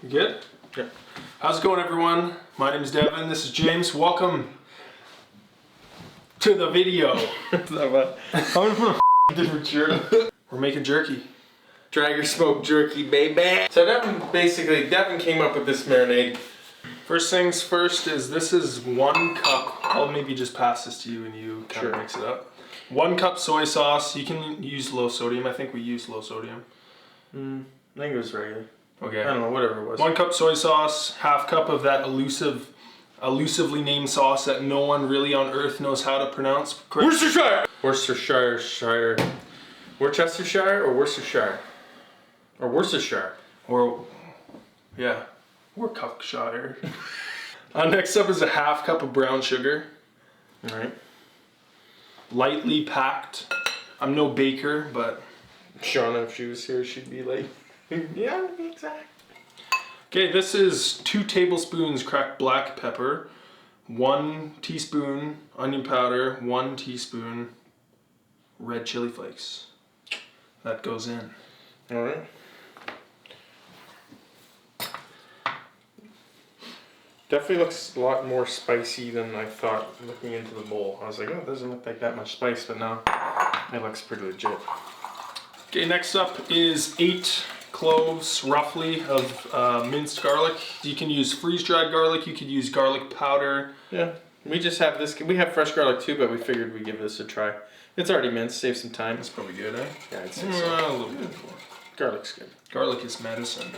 You good? Yeah. How's it going, everyone? My name is Devin. This is James. Welcome to the video. I'm gonna put a different shirt. We're making jerky. Traeger smoked jerky, baby. So Devin came up with this marinade. First things first is this is 1 cup. I'll maybe just pass this to you and you kind of mix it up. 1 cup soy sauce. You can use low sodium. I think we used low sodium. I think it was regular. Okay. I don't know, whatever it was. 1 cup soy sauce, ½ cup of that elusively named sauce that no one really on earth knows how to pronounce. Worcestershire! Worcestershire or Worcestershire? Or Worcestershire. Or, yeah, Worcestershire. Next up is a ½ cup of brown sugar. Alright. Lightly packed. I'm no baker, but... Shauna, if she was here, she'd be like, yeah, exactly. Okay, this is 2 tablespoons cracked black pepper, 1 teaspoon onion powder, 1 teaspoon red chili flakes. That goes in. Alright. Definitely looks a lot more spicy than I thought looking into the bowl. I was like, oh, it doesn't look like that much spice, but now it looks pretty legit. Okay, next up is 8 cloves, roughly, of minced garlic. You can use freeze-dried garlic, you could use garlic powder. Yeah, we just have this, we have fresh garlic too, but we figured we'd give this a try. It's already minced, save some time. That's probably good, eh? Yeah, I'd say so. A little bit more. Garlic's good. Garlic is medicine.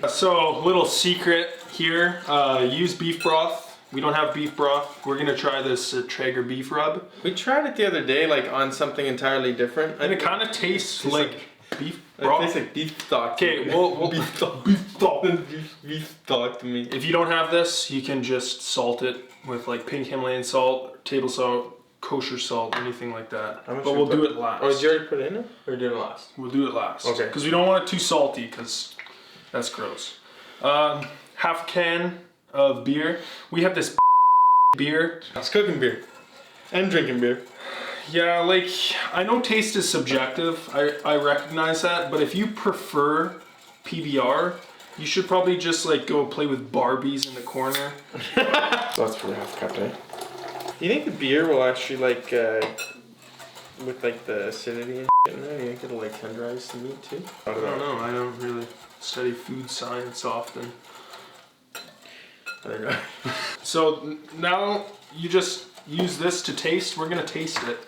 So, little secret here, use beef broth. We don't have beef broth. We're gonna try this Traeger beef rub. We tried it the other day, like on something entirely different. And it kind of tastes like beef broth. It tastes like beef stock. Okay, we'll beef stock to me. If you don't have this, you can just salt it with like pink Himalayan salt, table salt, kosher salt, anything like that. But we'll do it last. Oh, did you already put it in it? Or do it last? We'll do it last. Okay. Because we don't want it too salty, because that's gross. ½ can of beer. We have this beer. It's cooking beer. And drinking beer. Yeah, like, I know taste is subjective. I recognize that. But if you prefer PBR, you should probably just like go play with Barbies in the corner. So that's for ½ cup, eh? You think the beer will actually like, with like the acidity and shit in there, you think it'll like tenderize the meat too? I don't know. I don't really study food science often. There you go. So now you just use this to taste. We're gonna taste it.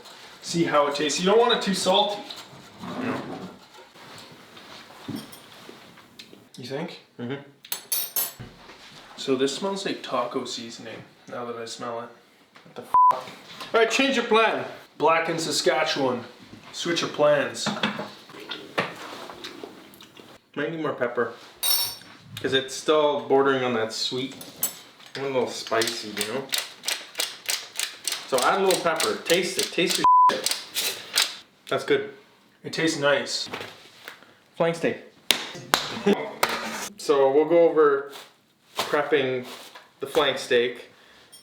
See how it tastes. You don't want it too salty. You think? Mm-hmm. So this smells like taco seasoning, now that I smell it. What the f***? Alright, change your plan. Black in Saskatchewan. Switch of plans. Might need more pepper. Because it's still bordering on that sweet. A little spicy, you know? So add a little pepper. Taste it. Taste your shit. That's good. It tastes nice. Flank steak. So we'll go over prepping the flank steak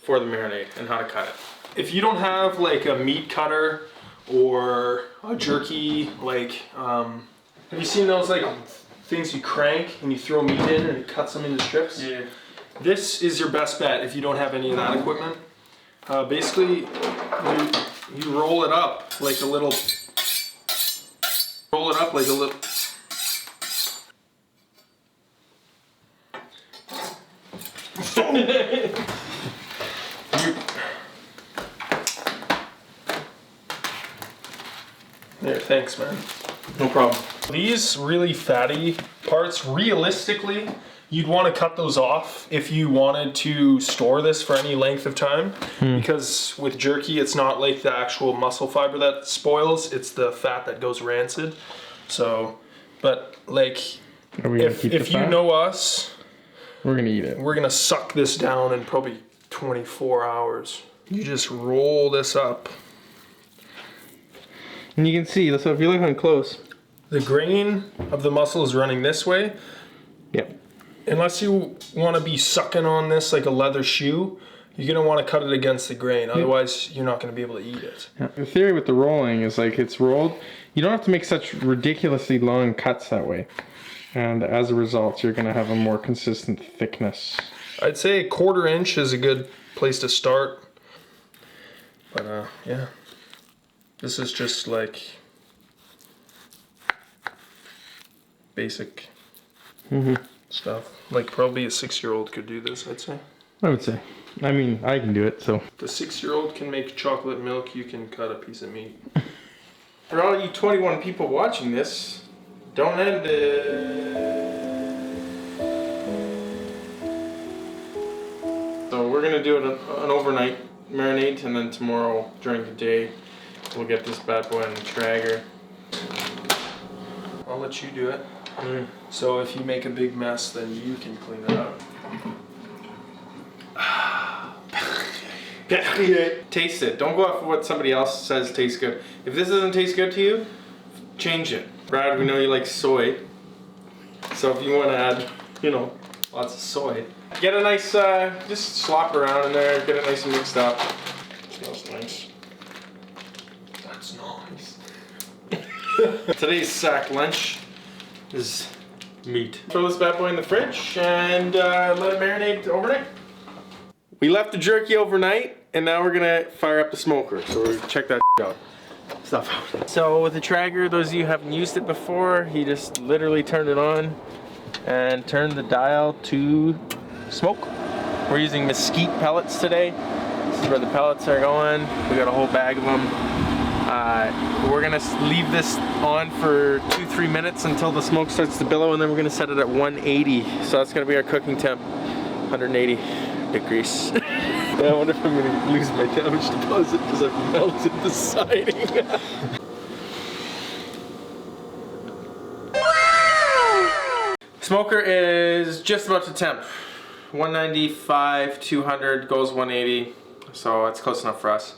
for the marinade and how to cut it. If you don't have like a meat cutter or a jerky, like, have you seen those like things you crank and you throw meat in and it cuts them into strips? Yeah. This is your best bet if you don't have any of that equipment. Basically, you roll it up like a little. Roll it up like a little. There, thanks, man. No problem. These really fatty parts, realistically, you'd want to cut those off if you wanted to store this for any length of time. Because with jerky, it's not like the actual muscle fiber that spoils, it's the fat that goes rancid. So, but like, if you know us, we're gonna eat it. we're gonna suck this down in probably 24 hours. You just roll this up. And you can see, so if you look on close. The grain of the muscle is running this way. Yep. Unless you want to be sucking on this like a leather shoe, you're going to want to cut it against the grain. Otherwise, you're not going to be able to eat it. Yeah. The theory with the rolling is like it's rolled. You don't have to make such ridiculously long cuts that way. And as a result, you're gonna have a more consistent thickness. I'd say a 1/4 inch is a good place to start. But yeah, this is just like basic stuff. Like probably a 6-year-old could do this, I'd say. I would say. I mean, I can do it, so. If a 6-year-old can make chocolate milk, you can cut a piece of meat. For all you 21 people watching this, don't end it. So we're gonna do an overnight marinade, and then tomorrow during the day, we'll get this bad boy on the Traeger. I'll let you do it. So if you make a big mess, then you can clean it up. Taste it. Don't go off of what somebody else says tastes good. If this doesn't taste good to you, change it. Brad, we know you like soy. So if you want to add, you know, lots of soy. Get a nice, just slop around in there, get it nice and mixed up. Smells nice. That's nice. Today's sack lunch is meat. Throw this bad boy in the fridge and let it marinate overnight. We left the jerky overnight, and now we're gonna fire up the smoker. So we're gonna check that out. Stuff out. So with the Traeger, those of you who haven't used it before, he just literally turned it on and turned the dial to smoke. We're using mesquite pellets today. This is where the pellets are going. We got a whole bag of them. We're gonna leave this on for 2-3 minutes until the smoke starts to billow, and then we're gonna set it at 180. So that's gonna be our cooking temp, 180 degrees. I wonder if I'm gonna lose my damage deposit because I've melted the siding. Smoker is just about to temp. 195, 200, goes 180. So that's close enough for us.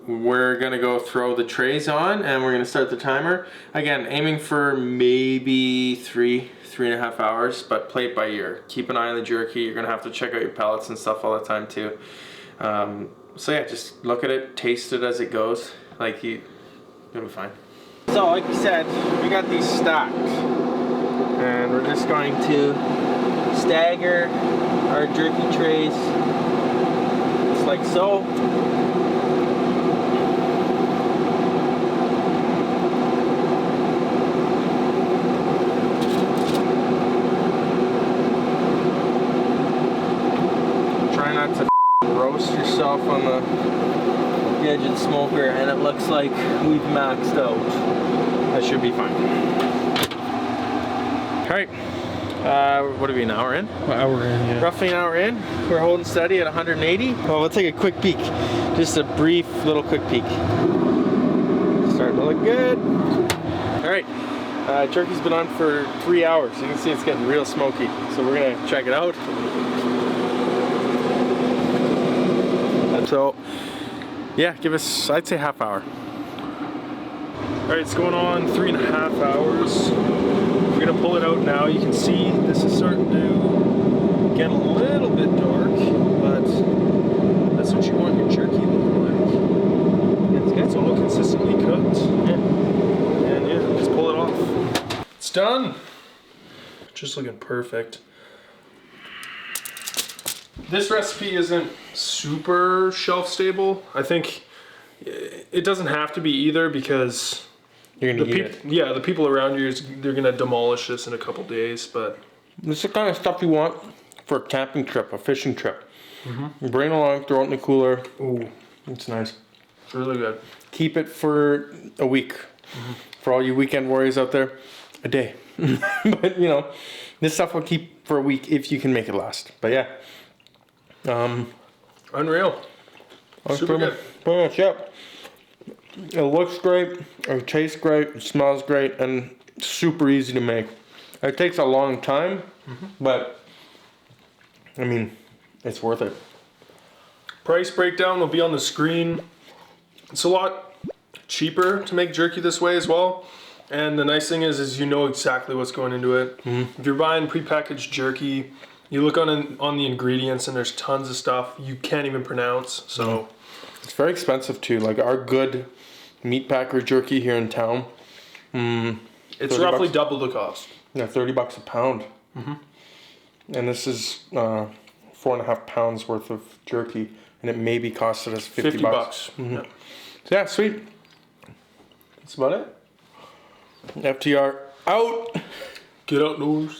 We're gonna go throw the trays on and we're gonna start the timer. Again, aiming for maybe 3.5 hours, but play it by ear. Keep an eye on the jerky. You're gonna have to check out your pellets and stuff all the time too. So yeah, just look at it, taste it as it goes. Like you'll be fine. So like we said, we got these stacked. And we're just going to stagger our jerky trays, just like so. Try not to roast yourself on the edge of the smoker, and it looks like we've maxed out. That should be fine. Alright, what are we, an hour in? An hour in, yeah. Roughly an hour in. We're holding steady at 180. Well, we'll take a quick peek. Just a brief little quick peek. Starting to look good. Alright, jerky's been on for 3 hours. You can see it's getting real smoky. So we're gonna check it out. So, yeah, give us, I'd say half hour. Alright, it's going on 3.5 hours. We're gonna pull it out now. You can see this is starting to get a little bit dark, but that's what you want your jerky looking like. It's good. It's all consistently cooked. Yeah. And yeah, let's pull it off. It's done. Just looking perfect. This recipe isn't super shelf stable. I think it doesn't have to be either, because You're gonna eat it. yeah, the people around you, they're gonna demolish this in a couple days. But this is the kind of stuff you want for a camping trip, a fishing trip. You bring it along, throw it in the cooler. ooh, It's nice. it's really good. Keep it for a week. For all you weekend warriors out there, a day. But you know, this stuff will keep for a week if you can make it last. But yeah. Unreal. Super good. Pretty much, yeah. It looks great, it tastes great, it smells great, and super easy to make. It takes a long time, but I mean, it's worth it. Price breakdown will be on the screen. It's a lot cheaper to make jerky this way as well. And the nice thing is you know exactly what's going into it. If you're buying prepackaged jerky, you look on the ingredients and there's tons of stuff you can't even pronounce. So it's very expensive too. Like our good meat packer jerky here in town, It's roughly double the cost. Yeah, $30 a pound. And this is 4.5 pounds worth of jerky, and it maybe costed us $50. Yeah. So yeah, sweet. That's about it. FTR out. Get outdoors.